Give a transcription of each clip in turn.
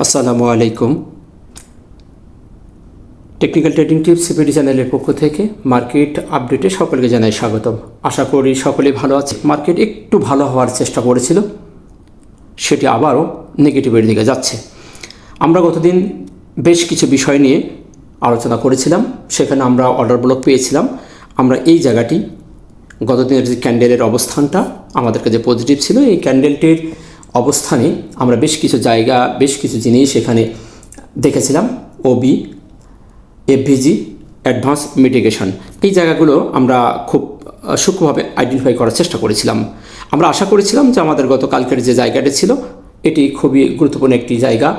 আসসালামু আলাইকুম। Technical trading tips CPD চ্যানেলের পক্ষ থেকে মার্কেট আপডেটে সকলকে জানাই স্বাগতম। আশা করি সকলেই ভালো আছে। মার্কেট একটু ভালো হওয়ার চেষ্টা করেছিল, সেটি আবারও নেগেটিভের দিকে যাচ্ছে। আমরা গতদিন বেশ কিছু বিষয় নিয়ে আলোচনা করেছিলাম, সেখানে আমরা অর্ডার ব্লক পেয়েছিলাম। আমরা এই জায়গাটি গতদিনের যে ক্যান্ডেলের অবস্থানটা আমাদেরকে যে পজিটিভ ছিল, এই ক্যান্ডেলটির অবস্থানে আমরা বেশ কিছু জায়গা, বেশ কিছু জিনিস এখানে দেখেছিলাম। ওবি, এফভিজি, অ্যাডভান্স মিটিগেশন, এই জায়গাগুলো আমরা খুব সূক্ষ্মভাবে আইডেন্টিফাই করার চেষ্টা করেছিলাম। আমরা আশা করেছিলাম যে আমাদের গতকালকের যে জায়গাটি ছিল এটি খুবই গুরুত্বপূর্ণ একটি জায়গা।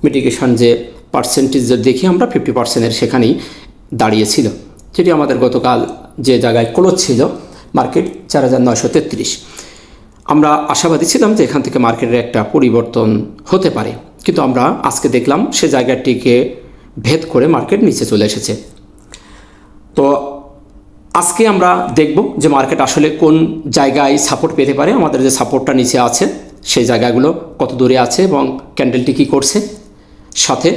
মিটিগেশন যে পার্সেন্টেজ দেখি আমরা 50%-এর সেখানেই দাঁড়িয়েছিল, যেটি আমাদের গতকাল যে জায়গায় ক্লোজ ছিল মার্কেট 4933। আমরা আশাবাদী ছিলাম যে এখান থেকে মার্কেটের একটা পরিবর্তন হতে পারে, কিন্তু আমরা আজকে দেখলাম সে জায়গাটিকে ভেদ করে মার্কেট নিচে চলে এসেছে। তো আজকে আমরা দেখব যে মার্কেট আসলে কোন জায়গায় সাপোর্ট পেতে পারে। আমাদের যে সাপোর্টটা নিচে আছে সেই জায়গাগুলো কত দূরে আছে এবং ক্যান্ডেলটি কী করছে, সাথে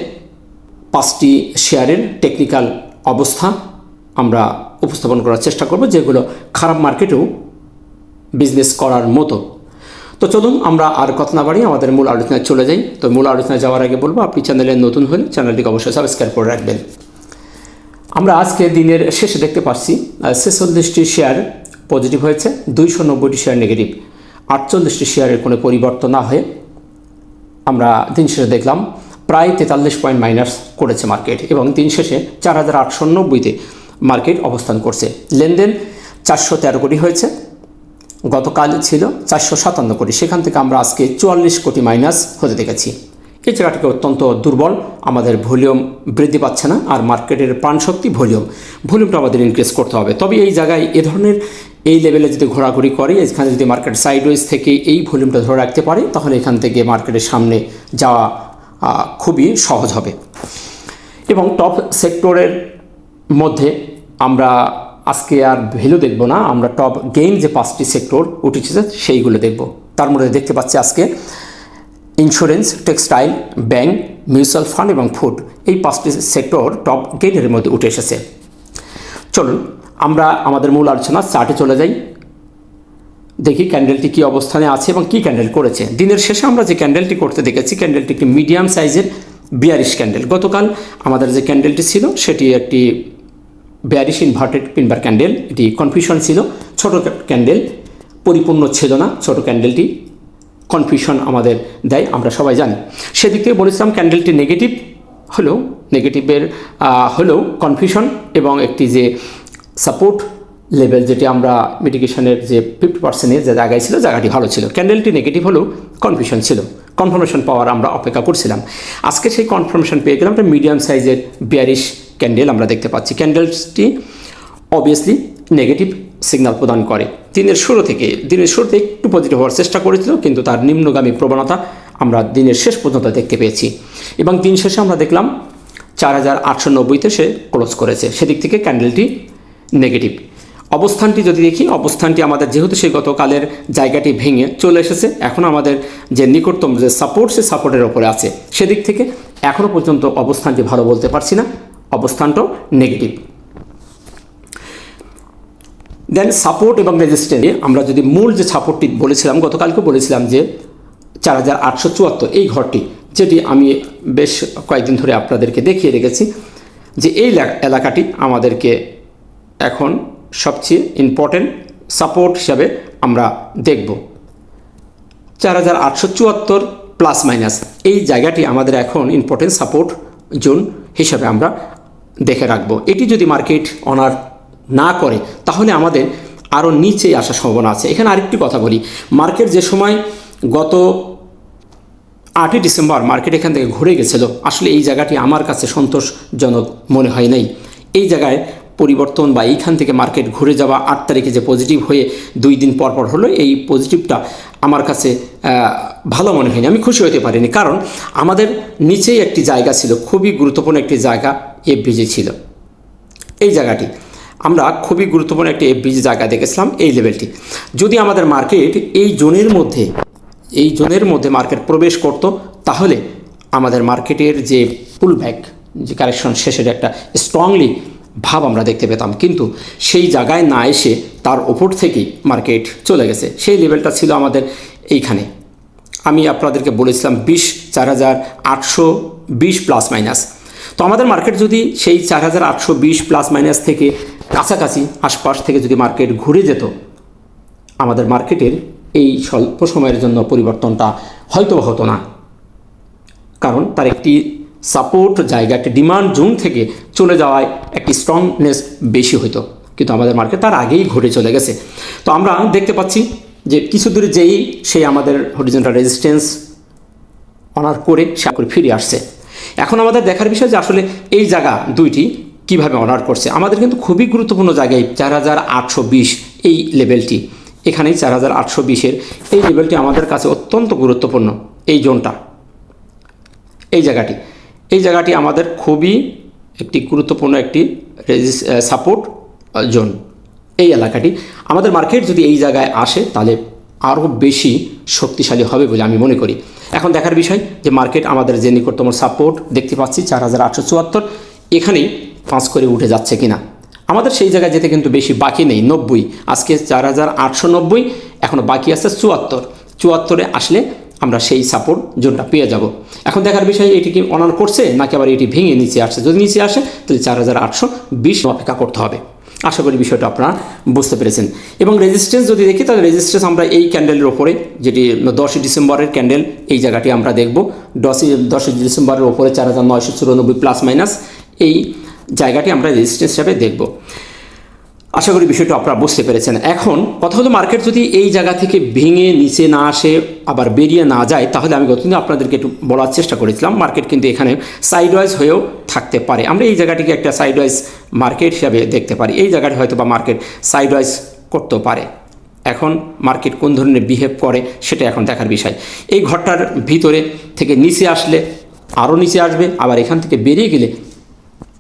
5টি শেয়ারের টেকনিক্যাল অবস্থা আমরা উপস্থাপন করার চেষ্টা করব, যেগুলো খারাপ মার্কেটেও বিজনেস করার মতো। তো চলুন আমরা আর কথা না বাড়িয়ে আমাদের মূল আলোচনায় চলে যাই। তো মূল আলোচনায় যাওয়ার আগে বলবো, আপনি চ্যানেলে নতুন হলে চ্যানেলটিকে অবশ্যই সাবস্ক্রাইব করে রাখবেন। আমরা আজকে দিনের শেষে দেখতে পাচ্ছি 46টি শেয়ার পজিটিভ হয়েছে, 290টি শেয়ার নেগেটিভ। 48টি শেয়ারের কোনো পরিবর্তন না হয়ে আমরা দিন শেষে দেখলাম প্রায় 43 পয়েন্ট মাইনাস করেছে মার্কেট, এবং দিন শেষে 4890-তে মার্কেট অবস্থান করছে। লেনদেন 413 কোটি হয়েছে, গতকাল ছিল 457 কোটি। সেখান থেকে আমরা আজকে 44 কোটি মাইনাস হতে দেখেছি। এই জায়গাটিকে অত্যন্ত দুর্বল, আমাদের ভলিউম বৃদ্ধি পাচ্ছে না। আর মার্কেটের প্রাণশক্তি ভলিউমটা আমাদের ইনক্রিজ করতে হবে। তবে এই জায়গায় এ ধরনের এই লেভেলে যদি ঘোরাঘুরি করে, এখানে যদি মার্কেট সাইডওয়েজ থেকে এই ভলিউমটা ধরে রাখতে পারে, তাহলে এখান থেকে মার্কেটের সামনে যাওয়া খুবই সহজ হবে। এবং টপ সেক্টরের মধ্যে আমরা আজকে আর ভ্যালু দেখব না, আমরা টপ গেইন যে 5টি সেক্টর উঠেছে সেইগুলো দেখব। তার মধ্যে দেখতে পাচ্ছি আজকে insurance, textile, bank, mutual fund এবং ফুড, এই 5টি সেক্টর টপ গেইনের মধ্যে উঠে এসেছে। চলুন আমরা আমাদের মূল আলোচনা চার্টে চলে যাই, দেখি ক্যান্ডেলটি কী অবস্থানে আছে এবং কী ক্যান্ডেল করেছে। দিনের শেষে আমরা যে ক্যান্ডেলটি করতে দেখেছি, ক্যান্ডেলটি একটি মিডিয়াম সাইজের বিয়ারিশ ক্যান্ডেল। গতকাল আমাদের যে ক্যান্ডেলটি ছিল সেটি একটি বেয়ারিশ ইনভার্টেড পিনবার ক্যান্ডেল, এটি কনফিউশন ছিল। ছোট ক্যান্ডেল পরিপূর্ণ ছিল না, ছোট ক্যান্ডেলটি কনফিউশন আমাদের দেয়, আমরা সবাই জানি। সেদিক থেকে বলেছিলাম ক্যান্ডেলটি নেগেটিভ হলেও কনফিউশন এবং একটি যে সাপোর্ট লেভেল, যেটি আমরা মিটিগেশনের যে 50%-এর যে জায়গায় ছিল, জায়গাটি ভালো ছিল। ক্যান্ডেলটি নেগেটিভ হলেও কনফিউশন ছিল, কনফার্মেশন পাওয়ার আমরা অপেক্ষা করছিলাম। আজকে সেই কনফার্মেশন পেয়ে গেলাম, একটা মিডিয়াম সাইজের বিয়ারিশ ক্যান্ডেল আমরা দেখতে পাচ্ছি। ক্যান্ডেলটি অবভিয়াসলি নেগেটিভ সিগন্যাল প্রদান করে। দিনের শুরুতে একটু পজিটিভ হওয়ার চেষ্টা করেছিল, কিন্তু তার নিম্নগামী প্রবণতা আমরা দিনের শেষ পর্যন্ত দেখতে পেয়েছি। এবং দিন শেষে আমরা দেখলাম 4890-তে সে ক্লোজ করেছে। সেদিক থেকে ক্যান্ডেলটি নেগেটিভ। অবস্থানটি যদি দেখি, অবস্থানটি আমাদের যেহেতু সেই গতকালের জায়গাটি ভেঙে চলে এসেছে, এখন আমাদের যে নিকটতম যে সাপোর্ট, সে সাপোর্টের ওপরে আছে। সেদিক থেকে এখনও পর্যন্ত অবস্থানটি ভালো বলতে পারছি না, অবস্থানটাও নেগেটিভ। দেন সাপোর্ট এবং রেজিস্ট্যান্স, আমরা যদি মূল যে সাপোর্টটি বলেছিলাম, গতকালকে বলেছিলাম যে 4874, এই ঘরটি, যেটি আমি বেশ কয়েকদিন ধরে আপনাদেরকে দেখিয়ে রেখেছি, যে এই এলাকাটি আমাদেরকে এখন সবচেয়ে ইম্পর্টেন্ট সাপোর্ট হিসাবে আমরা দেখব। 4874 প্লাস মাইনাস, এই জায়গাটি আমাদের এখন ইম্পর্টেন্ট সাপোর্ট জোন হিসাবে আমরা দেখে রাখবো। এটি যদি মার্কেট অনার না করে, তাহলে আমাদের আরও নিচে আসার সম্ভাবনা আছে। এখানে আরেকটি কথা বলি, মার্কেট যে সময় গত 8ই ডিসেম্বর মার্কেট এখান থেকে ঘুরে গেছিল, আসলে এই জায়গাটি আমার কাছে সন্তোষজনক মনে হয় নাই। এই জায়গায় পরিবর্তন বা এইখান থেকে মার্কেট ঘুরে যাওয়া 8 তারিখে যে পজিটিভ হয়ে 2 দিন পর হলো, এই পজিটিভটা আমার কাছে ভালো মনে হয়নি, আমি খুশি হতে পারিনি। কারণ আমাদের নিচেই একটি জায়গা ছিল, খুবই গুরুত্বপূর্ণ একটি জায়গা, এফভিজি ছিল। এই জায়গাটি আমরা খুবই গুরুত্বপূর্ণ একটি এফভিজি জায়গা দেখেছিলাম, এই লেভেলটি। যদি আমাদের মার্কেট এই জোনের মধ্যে মার্কেট প্রবেশ করত, তাহলে আমাদের মার্কেটের যে পুল ব্যাক, যে কারেকশন শেষের একটা স্ট্রংলি ভাব আমরা দেখতে পেতাম, কিন্তু সেই জায়গায় না এসে তার ওপর থেকেই মার্কেট চলে গেছে। সেই লেভেলটা ছিল আমাদের এইখানে, আমি আপনাদেরকে বলেছিলাম 24,820 প্লাস মাইনাস। তো আমাদের মার্কেট যদি সেই 4,820 প্লাস মাইনাস থেকে কাছাকাছি আশপাশ থেকে যদি মার্কেট ঘুরে যেত, আমাদের মার্কেটের এই স্বল্প সময়ের জন্য পরিবর্তনটা হয়তো হতো না, কারণ তার একটি সাপোর্ট জায়গা, একটি ডিমান্ড জোন থেকে চলে যাওয়ায় একটি স্ট্রংনেস বেশি হতো, কিন্তু আমাদের মার্কেট তার আগেই ঘুরে চলে গেছে। তো আমরা দেখতে পাচ্ছি যে কিছু দূরে যেই সেই আমাদের হরিজন্টাল রেজিস্ট্যান্স অনার করে সে ফিরে আসছে। এখন আমাদের দেখার বিষয় যে আসলে এই জায়গা দুইটি কিভাবে অনার করছে। আমাদের কিন্তু খুবই গুরুত্বপূর্ণ জায়গায় 4,820 এই লেভেলটি, এখানেই 4,820-এর এই লেভেলটি আমাদের কাছে অত্যন্ত গুরুত্বপূর্ণ। এই জোনটা, এই জায়গাটি আমাদের খুবই একটি গুরুত্বপূর্ণ একটি সাপোর্ট জোন। এই এলাকাটি আমাদের মার্কেট যদি এই জায়গায় আসে তাহলে আরও বেশি শক্তিশালী হবে বলে আমি মনে করি। এখন দেখার বিষয় যে মার্কেট আমাদের যে নিকটতম সাপোর্ট দেখতে পাচ্ছি 4,874, এখানেই পাঁচ করে উঠে যাচ্ছে কিনা। আমাদের সেই জায়গায় যেতে কিন্তু বেশি বাকি নেই, 90, আজকে 4,890, এখনও বাকি আছে 74 আসলে আমরা সেই সাপোর্ট জোনটা পেয়ে যাব। এখন দেখার বিষয় এটি কি অনার করছে নাকি আবার এটি ভেঙে নিচে আসছে। যদি নিচে আসে তাহলে 4,820 অপেক্ষা করতে হবে। আশা করি বিষয়টা আপনারা বুঝতে পেরেছেন। এবং রেজিস্ট্যান্স যদি দেখি তাহলে রেজিস্ট্যান্স আমরা এই ক্যান্ডেলের ওপরে, যেটি 10 ডিসেম্বরের ক্যান্ডেল, এই জায়গাটি আমরা দেখব 10 ডিসেম্বরের ওপরে 4,994 প্লাস মাইনাস এই জায়গাটি আমরা রেজিস্ট্যান্স হিসাবে দেখব। আশা করি বিষয়টা আপনারা বুঝতে পেরেছেন। এখন কথা হলো মার্কেট যদি এই জায়গা থেকে ভেঙে নিচে না আসে, আবার বেরিয়ে না যায়, তাহলে আমি গতদিন আপনাদেরকে একটু বলার চেষ্টা করেছিলাম মার্কেট কিন্তু এখানে সাইডওয়াইজ হয়েও থাকতে পারে। আমরা এই জায়গাটিকে একটা সাইডওয়াইজ মার্কেট হিসাবে দেখতে পারি। এই জায়গাটি হয়তো বা মার্কেট সাইডওয়াইজ করতেও পারে। এখন মার্কেট কোন ধরনের বিহেভ করে সেটা এখন দেখার বিষয়। এই ঘরটার ভিতরে থেকে নিচে আসলে আরও নিচে আসবে, আবার এখান থেকে বেরিয়ে গেলে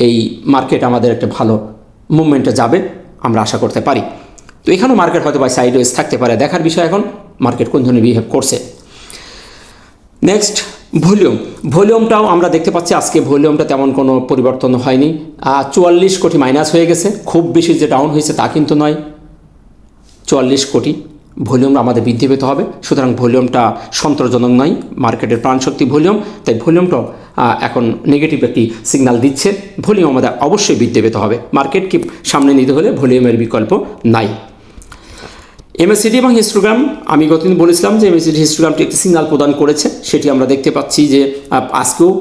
এই মার্কেট আমাদের একটা ভালো মুভমেন্টে যাবে আমরা আশা করতে পারি। তো এখানেও মার্কেট হয়তো বা সাইডওয়েজ থাকতে পারে। দেখার বিষয় এখন মার্কেট কোন ধরনের বিহেভ করছে। নেক্সট ভলিউমটাও আমরা দেখতে পাচ্ছি আজকে ভলিউমটা তেমন কোনো পরিবর্তন হয়নি। 44 কোটি মাইনাস হয়ে গেছে, খুব বেশি যে ডাউন হয়েছে তা কিন্তু নয়। 44 কোটি ভলিউম আমাদের বৃদ্ধি পেতে হবে, সুতরাং ভলিউমটা সন্তোষজনক নয়। মার্কেটের প্রাণশক্তি ভলিউম, তাই ভলিউমটাও এখন নেগেটিভ একটি সিগন্যাল দিচ্ছে। ভলিউম আমাদের অবশ্যই বৃদ্ধি পেতে হবে। মার্কেটকে সামনে নিতে হলে ভলিউমের বিকল্প নাই। এমএসিডি এবং হিস্টোগ্রাম, আমি গতদিন বলেছিলাম যে এমএসিডি হিস্টোগ্রামটি একটি সিগন্যাল প্রদান করেছে, সেটি আমরা দেখতে পাচ্ছি যে আজকেও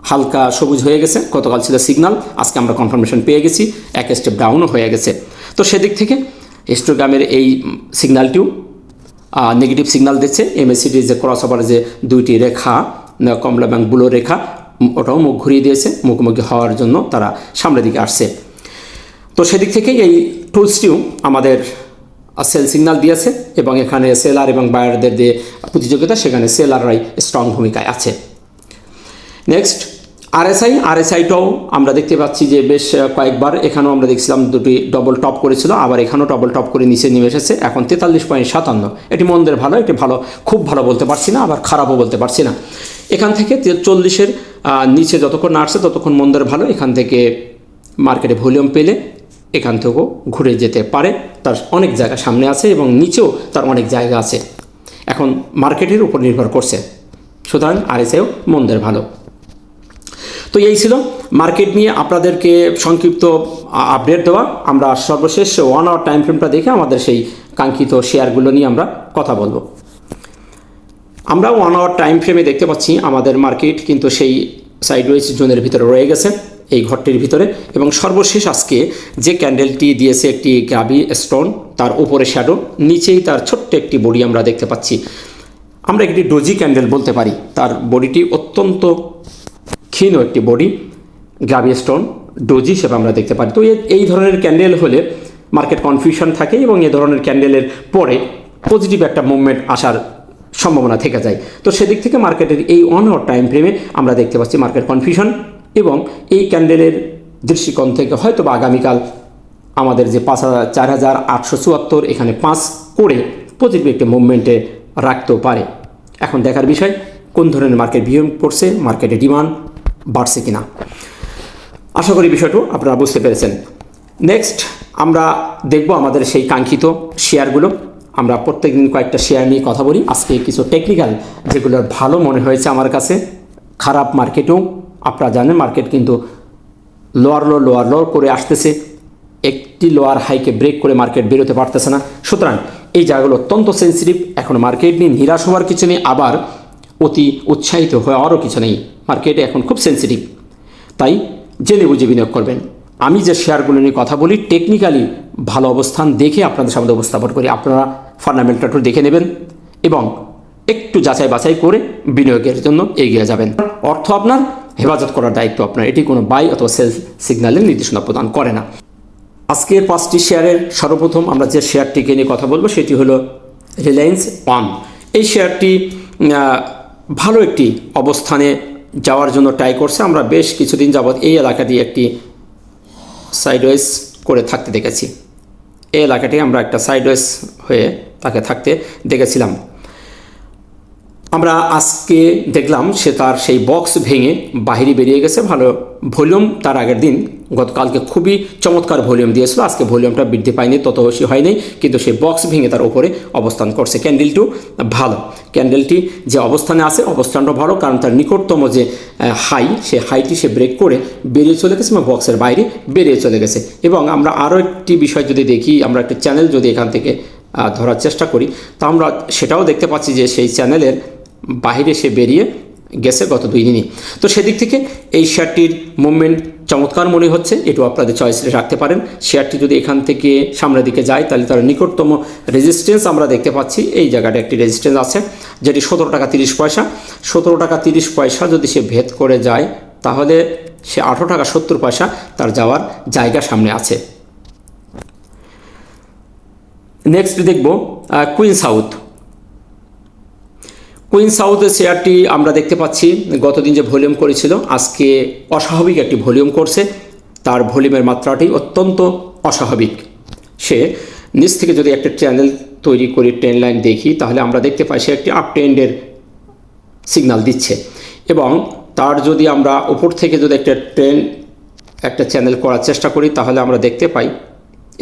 হালকা সবুজ হয়ে গেছে। গতকাল ছিল সিগন্যাল, আজকে আমরা কনফার্মেশন পেয়ে গেছি, এক স্টেপ ডাউনও হয়ে গেছে। তো সেদিক থেকে হিস্টোগ্রামের এই সিগন্যালটিও নেগেটিভ সিগন্যাল দিচ্ছে। এমএসিডির যে ক্রস ওভার যে দুইটি রেখা, কমলা এবং বুলো রেখা, ওটাও মুখ ঘুরিয়ে দিয়েছে, মুখোমুখি হওয়ার জন্য তারা সামনের দিকে আসছে। তো সেদিক থেকে এই টুলসটিও আমাদের সেল সিগন্যাল দিয়েছে, এবং এখানে সেলার এবং বায়ারদের যে প্রতিযোগিতা, সেখানে সেলাররাই স্ট্রং ভূমিকায় আছে। নেক্সট আরএসআইটাও আমরা দেখতে পাচ্ছি যে বেশ কয়েকবার এখানেও আমরা দেখছিলাম দুটি ডবল টপ করেছিল, আবার এখানেও ডবল টপ করে নিচে নেমে এসেছে। এখন 43.57, এটি মন্দের ভালো, এটি ভালো, খুব ভালো বলতে পারছি না, আবার খারাপও বলতে পারছি না। এখান থেকে 40-এর নিচে যতক্ষণ না আসছে ততক্ষণ মন্দের ভালো। এখান থেকে মার্কেটে ভলিউম পেলে এখান থেকেও ঘুরে যেতে পারে, তার অনেক জায়গা সামনে আছে এবং নিচেও তার অনেক জায়গা আছে। এখন মার্কেটের উপর নির্ভর করছে, সুতরাং আরএসআইও মন্দের ভালো। তো এই ছিল মার্কেট নিয়ে আপনাদেরকে সংক্ষিপ্ত আপডেট দেওয়া। আমরা সর্বশেষ 1 আওয়ার টাইম ফ্রেমটা দেখে আমাদের সেই কাঙ্ক্ষিত শেয়ারগুলো নিয়ে আমরা কথা বলবো। আমরা 1 আওয়ার টাইম ফ্রেমে দেখতে পাচ্ছি আমাদের মার্কেট কিন্তু সেই সাইডওয়েজ জোনের ভিতরে রয়ে গেছে, এই ঘরটির ভিতরে। এবং সর্বশেষ আজকে যে ক্যান্ডেলটি দিয়েছে একটি গ্রাভি স্টোন, তার উপরে শ্যাডো, নিচেই তার ছোট্ট একটি বডি আমরা দেখতে পাচ্ছি। আমরা একটি ডোজি ক্যান্ডেল বলতে পারি, তার বডিটি অত্যন্ত ক্ষীণ একটি বডি, গ্রাভি স্টোন ডোজি হিসেবে আমরা দেখতে পারি। তো এই ধরনের ক্যান্ডেল হলে মার্কেট কনফিউশন থাকে, এবং এই ধরনের ক্যান্ডেলের পরে পজিটিভ একটা মুভমেন্ট আসার সম্ভাবনা থেকে যায়। তো সেদিক থেকে মার্কেটের এই 1 আওয়ার টাইম ফ্রেমে আমরা দেখতে পাচ্ছি মার্কেট কনফিউশন, এবং এই ক্যান্ডেলের দৃষ্টিকোণ থেকে হয়তো বা আগামীকাল আমাদের যে 4,874 এখানে 5 করে পজিটিভ একটা মুভমেন্টে রাখতেও পারে। এখন দেখার বিষয় কোন ধরনের মার্কেট বিহেভ করছে, মার্কেটে ডিমান্ড বাড়ছে কিনা। আশা করি বিষয়টা আপনারা বুঝতে পেরেছেন। নেক্সট আমরা দেখব আমাদের সেই কাঙ্ক্ষিত শেয়ারগুলো। আমরা প্রত্যেকদিন কয়েকটা শেয়ার নিয়ে কথা বলি। আজকে কিছু টেকনিক্যাল যেগুলোর ভালো মনে হয়েছে আমার কাছে। খারাপ মার্কেটেও আপনারা জানেন মার্কেট কিন্তু লোয়ার লো করে আসতেছে, একটি লোয়ার হাইকে ব্রেক করে মার্কেট বেরোতে পারতেছে না। সুতরাং এই জায়গাগুলো অত্যন্ত সেন্সিটিভ। এখন মার্কেট নিয়ে নিরাশ হওয়ার কিছু নেই, আবার অতি উৎসাহিত হওয়ারও কিছু নেই। মার্কেটে এখন খুব সেন্সিটিভ, তাই জেনে বুঝে বিনিয়োগ করবেন। আমি যে শেয়ারগুলো নিয়ে কথা বলি টেকনিক্যালি ভালো অবস্থান দেখে আপনাদের সামনে উপস্থাপন করি। আপনারা ফান্ডামেন্টালটা দেখে নেবেন এবং একটু যাচাই বাছাই করে বিনিয়োগের জন্য এগিয়ে যাবেন। অর্থ আপনার, হেফাজত করার দায়িত্ব আপনার। এটি কোনো বাই অথবা সেল সিগন্যালের নির্দেশনা প্রদান করে না। আজকের 5টি শেয়ারের সর্বপ্রথম আমরা যে শেয়ারটিকে নিয়ে কথা বলবো সেটি হলো রিলায়েন্স ওয়ান। এই শেয়ারটি ভালো একটি অবস্থানে যাওয়ার জন্য ট্রাই করছে। আমরা বেশ কিছুদিন যাবৎ এই এলাকাটি একটি সাইডওয়েজ করে থাকতে দেখেছি। এই এলাকাটি আমরা একটা সাইডওয়েজ হয়ে তাকে থাকতে দেখেছিলাম। আমরা আজকে দেখলাম সে তার সেই বক্স ভেঙে বাহিরে বেরিয়ে গেছে। ভালো ভলিউম তার আগের দিন গতকালকে খুবই চমৎকার ভলিউম দিয়েছিল। আজকে ভলিউমটা বৃদ্ধি পায়নি, তত বেশি হয়নি, কিন্তু সেই বক্স ভেঙে তার উপরে অবস্থান করছে। ক্যান্ডেলটিও ভালো, ক্যান্ডেলটি যে অবস্থানে আছে অবস্থানটা ভালো, কারণ তার নিকটতম যে হাই সে হাইটি সে ব্রেক করে বেরিয়ে চলে গেছে এবং বক্সের বাইরে বেরিয়ে চলে গেছে। এবং আমরা আরও একটি বিষয় যদি দেখি, আমরা একটা চ্যানেল যদি এখান থেকে ধরার চেষ্টা করি, তা আমরা সেটাও দেখতে পাচ্ছি যে সেই চ্যানেলের বাহিরে সে বেরিয়ে গেছে গত 2 দিনই। তো সেদিক থেকে এই শেয়ারটির মুভমেন্ট চমৎকার মনে হচ্ছে, এটু আপনাদের চয়েসে রাখতে পারেন। শেয়ারটি যদি এখান থেকে সামনের দিকে যায় তাহলে তার নিকটতম রেজিস্ট্যান্স আমরা দেখতে পাচ্ছি এই জায়গাটা একটি রেজিস্ট্যান্স আছে, যেটি 17 টাকা 30 পয়সা। 17 টাকা 30 পয়সা যদি সে ভেদ করে যায় তাহলে সে 18 টাকা 70 পয়সা তার যাওয়ার জায়গা সামনে আছে। নেক্সট দেখব কুইন সাউথ। কুইন সাউথের শেয়ারটি আমরা দেখতে পাচ্ছি গতদিন যে ভলিউম করেছিল আজকে অস্বাভাবিক একটি ভলিউম করছে। তার ভলিউমের মাত্রাটি অত্যন্ত অস্বাভাবিক। সে নিচ থেকে যদি একটা চ্যানেল তৈরি করে ট্রেন লাইন দেখি তাহলে আমরা দেখতে পাই সে একটি আপ ট্রেন্ডের সিগন্যাল দিচ্ছে, এবং তার যদি আমরা উপর থেকে যদি একটা চ্যানেল করার চেষ্টা করি তাহলে আমরা দেখতে পাই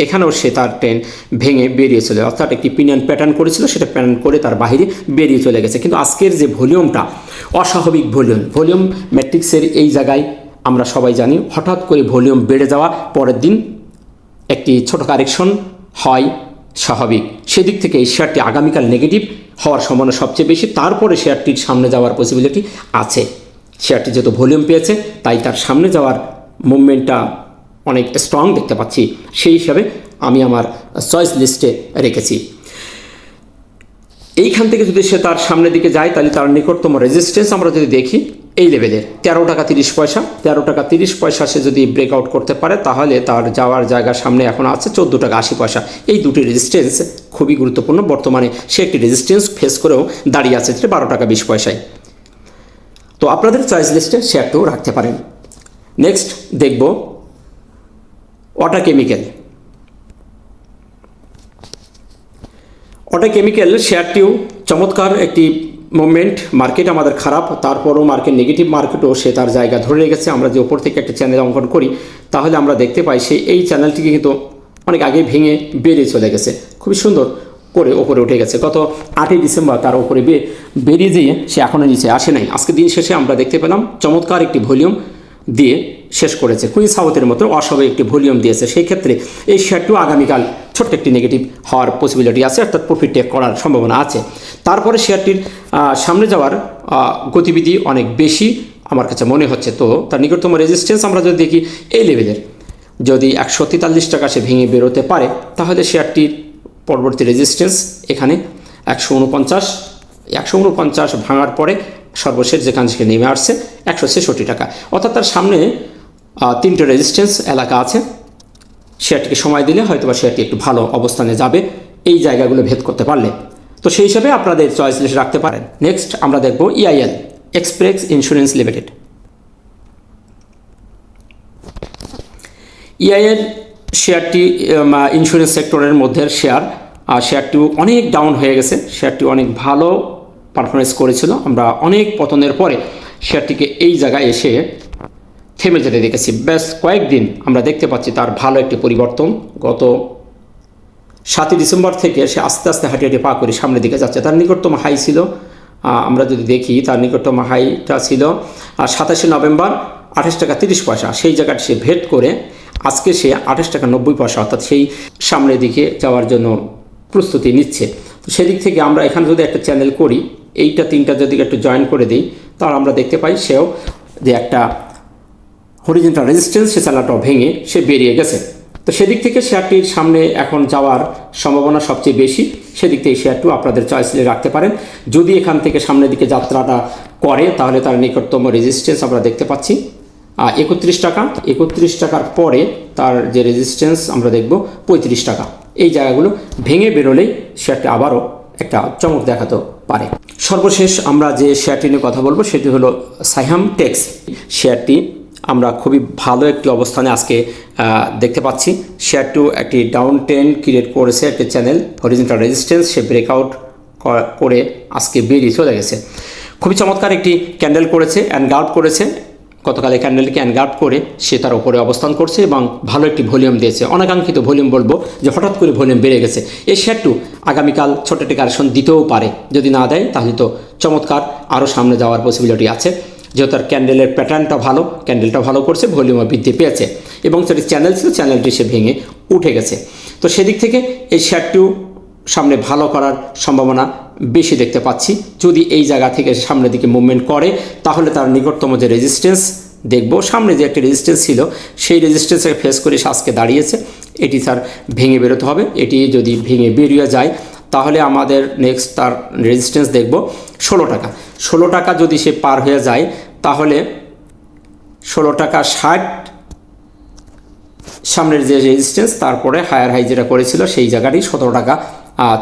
এখানেও সে তার ট্রেন ভেঙে বেরিয়ে চলে, অর্থাৎ একটি পিনিয়ন প্যাটার্ন করেছিল সেটা প্যাটার্ন করে তার বাইরে বেরিয়ে চলে গেছে। কিন্তু আজকের যে ভলিউমটা অস্বাভাবিক ভলিউম ম্যাট্রিক্সের এই জায়গায় আমরা সবাই জানি হঠাৎ করে ভলিউম বেড়ে যাওয়া, পরের দিন একটি ছোট কারেকশন হয় স্বাভাবিক। সেদিক থেকে এই শেয়ারটি আগামীকাল নেগেটিভ হওয়ার সম্ভাবনা সবচেয়ে বেশি। তারপরে শেয়ারটির সামনে যাওয়ার পসিবিলিটি আছে। শেয়ারটি যেহেতু ভলিউম পেয়েছে তাই তার সামনে যাওয়ার মুভমেন্টটা অনেক স্ট্রং দেখতে পাচ্ছি, সেই হিসাবে আমি আমার চয়েস লিস্টে রেখেছি। এইখান থেকে যদি সে তার সামনের দিকে যায় তাহলে তার নিকটতম রেজিস্ট্যান্স আমরা যদি দেখি এই লেভেলের 13 টাকা 30 পয়সা। 13 টাকা 30 পয়সা সে যদি ব্রেকআউট করতে পারে তাহলে তার যাওয়ার জায়গার সামনে এখন আছে 14 টাকা 80 পয়সা। এই দুটি রেজিস্ট্যান্স খুবই গুরুত্বপূর্ণ। বর্তমানে সে একটি রেজিস্ট্যান্স ফেস করেও দাঁড়িয়ে আছে, যেটা 12 টাকা 20 পয়সায়। তো আপনাদের চয়েস লিস্টে শেয়ারটিও রাখতে পারেন। নেক্সট দেখব ওয়াটার কেমিক্যাল। ওয়াটার কেমিক্যাল শেয়ারটিও চমৎকার একটি মুভমেন্ট। মার্কেট আমাদের খারাপ, তারপরও মার্কেট নেগেটিভ মার্কেটও সে তার জায়গা ধরে রেখেছে। আমরা যে ওপর থেকে একটা চ্যানেল অঙ্কন করি তাহলে আমরা দেখতে পাই সে এই চ্যানেলটিকে কিন্তু অনেক আগে ভেঙে বেরিয়ে চলে গেছে, খুবই সুন্দর করে ওপরে উঠে গেছে। গত 8ই ডিসেম্বর তার ওপরে বেরিয়ে যেয়ে সে এখনও নিচে আসে নাই। আজকে দিন শেষে আমরা দেখতে পেলাম চমৎকার একটি ভলিউম দিয়ে শেষ করেছে। কুইন সাউথের মতো অস্বাভাবিক একটি ভলিউম দিয়েছে। সেই ক্ষেত্রে এই শেয়ারটিও আগামীকাল ছোট্ট একটি নেগেটিভ হওয়ার পসিবিলিটি আছে, অর্থাৎ প্রফিট টেক করার সম্ভাবনা আছে। তারপরে শেয়ারটির সামনে যাওয়ার গতিবিধি অনেক বেশি আমার কাছে মনে হচ্ছে। তো তার নিকটতম রেজিস্ট্যান্স আমরা যদি দেখি এই লেভেলের, যদি 143 টাকা সে ভেঙে বেরোতে পারে তাহলে শেয়ারটির পরবর্তী রেজিস্ট্যান্স এখানে 149 ভাঙার পরে সর্বশেষ যেখান থেকে নেমে আসছে 166 টাকা, অর্থাৎ তার সামনে 3টে রেজিস্ট্যান্স এলাকা আছে। শেয়ারটিকে সময় দিলে হয়তো বা শেয়ারটি একটু ভালো অবস্থানে যাবে এই জায়গাগুলো ভেদ করতে পারলে। তো সেই হিসাবে আপনাদের চয়েস লিস্ট রাখতে পারেন। নেক্সট আমরা দেখব EIL, express insurance limited. EIL শেয়ারটি ইন্স্যুরেন্স সেক্টরের মধ্যে শেয়ারটিও অনেক ডাউন হয়ে গেছে। শেয়ারটি অনেক ভালো পারফরমেন্স করেছিল। আমরা অনেক পতনের পরে শেয়ারটিকে এই জায়গায় এসে থেমে যেতে দেখেছি। বেশ কয়েকদিন আমরা দেখতে পাচ্ছি তার ভালো একটি পরিবর্তন। গত 7ই ডিসেম্বর থেকে সে আস্তে আস্তে হাঁটি হাঁটি পা করে সামনের দিকে যাচ্ছে। তার নিকটতম হাই ছিল, আমরা যদি দেখি তার নিকটতম হাইটা ছিল 27শে নভেম্বর 28 টাকা 30 পয়সা। সেই জায়গাটা সে ভেদ করে আজকে সে 28 টাকা 90 পয়সা, অর্থাৎ সেই সামনের দিকে যাওয়ার জন্য প্রস্তুতি নিচ্ছে। তো সেদিক থেকে আমরা এখানে যদি একটা চ্যানেল করি, এইটা 3টা যদি একটু জয়েন করে দিই, তাহলে আমরা দেখতে পাই সেও যে একটা হরিজন্টাল রেজিস্ট্যান্স সে চ্যানেলটাও ভেঙে সে বেরিয়ে গেছে। তো সেদিক থেকে শেয়ারটির সামনে এখন যাওয়ার সম্ভাবনা সবচেয়ে বেশি। সেদিক থেকে শেয়ারটিও আপনাদের চয়েসে রাখতে পারেন। যদি এখান থেকে সামনের দিকে যাত্রাটা করে তাহলে তার নিকটতম রেজিস্ট্যান্স আমরা দেখতে পাচ্ছি 31 টাকা। 31 টাকার পরে তার যে রেজিস্ট্যান্স আমরা দেখব 35 টাকা। এই জায়গাগুলো ভেঙে বেরোলেই শেয়ারটি আবারও একটা চমক দেখাতে পারে। সর্বশেষ আমরা যে শেয়ারটি নিয়ে কথা বলবো সেটি হলো সাইহাম টেক্স। শেয়ারটি আমরা খুবই ভালো একটি অবস্থানে আজকে দেখতে পাচ্ছি। শেয়ারটিও একটি ডাউন ট্রেন্ড ক্রিয়েট করেছে, একটি চ্যানেল হরিজন্টাল রেজিস্ট্যান্স সে ব্রেকআউট করে আজকে বেরিয়ে চলে গেছে। খুবই চমৎকার একটি ক্যান্ডেল করেছে, অ্যানগার্ড করেছে। গতকাল এই ক্যান্ডেলকে অ্যানগার্ড করে সে তার উপরে অবস্থান করছে এবং ভালো একটি ভলিউম দিয়েছে। অনাকাঙ্ক্ষিত ভলিউম বলবো যে হঠাৎ করে ভলিউম বেড়ে গেছে। এই শেয়ারটু আগামীকাল ছোট একটি কারেকশন দিতেও পারে। যদি না দেয় তাহলে তো চমৎকার আরও সামনে যাওয়ার পসিবিলিটি আছে। যেহেতু তার ক্যান্ডেলের প্যাটার্নটা ভালো, ক্যান্ডেলটা ভালো করছে, ভলিউমও বৃদ্ধি পেয়েছে এবং সেটি চ্যানেল ছিল, চ্যানেলটি সে ভেঙে উঠে গেছে। তো সেদিক থেকে এই শেয়ারটিও সামনে ভালো করার সম্ভাবনা বেশি দেখতে পাচ্ছি। যদি এই জায়গা থেকে সামনের দিকে মুভমেন্ট করে তাহলে তার নিকটতম যে রেজিস্ট্যান্স দেখব, সামনে যে একটি রেজিস্ট্যান্স ছিল সেই রেজিস্ট্যান্সকে ফেস করে সে আজকে দাঁড়িয়েছে। এটি তার ভেঙে বেরোতে হবে। এটি যদি ভেঙে বেরিয়ে যায় তাহলে আমাদের নেক্সট তার রেজিস্ট্যান্স দেখব 16 টাকা। 16 টাকা যদি সে পার হয়ে যায় তাহলে 16 টাকা 60 সামনের যে রেজিস্ট্যান্স, তারপরে হায়ার হাই যেটা করেছিল সেই জায়গাটি 17 টাকা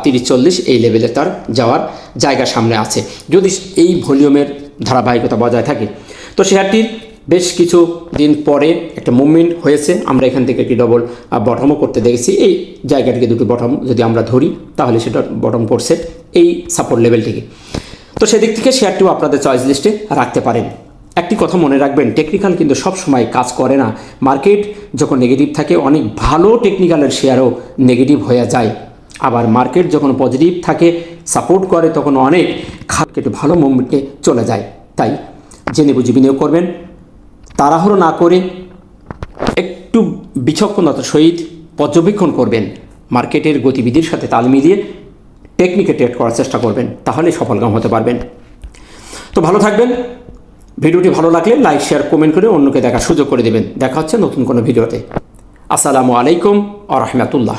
30-40 এই লেভেলে তার যাওয়ার জায়গা সামনে আছে যদি এই ভলিউমের ধারাবাহিকতা বজায় থাকে। তো শেয়ারটির বেশ কিছু দিন পরে একটা মুভমেন্ট হয়েছে। আমরা এখান থেকে একটি ডবল বটমও করতে দেখেছি। এই জায়গাটিকে দুটি বটম যদি আমরা ধরি তাহলে সেটা বটম করছে এই সাপোর্ট লেভেলটিকে। তো সেদিক থেকে শেয়ারটিও আপনাদের চয়েস লিস্টে রাখতে পারেন। একটি কথা মনে রাখবেন, টেকনিক্যাল কিন্তু সব সময় কাজ করে না। মার্কেট যখন নেগেটিভ থাকে অনেক ভালো টেকনিক্যালের শেয়ারও নেগেটিভ হয়ে যায়। আবার মার্কেট যখন পজিটিভ থাকে, সাপোর্ট করে, তখন অনেক একটু ভালো মুভমেন্টে চলে যায়। তাই জেনে বুঝে বিনিয়োগ করবেন, তাড়াহুড়ো না করে একটু বিচক্ষণতার সহিত পর্যবেক্ষণ করবেন, মার্কেটের গতিবিধির সাথে তাল মিলিয়ে টেকনিকে ট্রেড করার চেষ্টা করবেন, তাহলে সফলকাম হতে পারবেন। তো ভালো থাকবেন। ভিডিওটি ভালো লাগলে লাইক, শেয়ার, কমেন্ট করে অন্যকে দেখার সুযোগ করে দেবেন। দেখা হচ্ছে নতুন কোনো ভিডিওতে। আসসালামু আলাইকুম ওয়া রাহমাতুল্লাহ।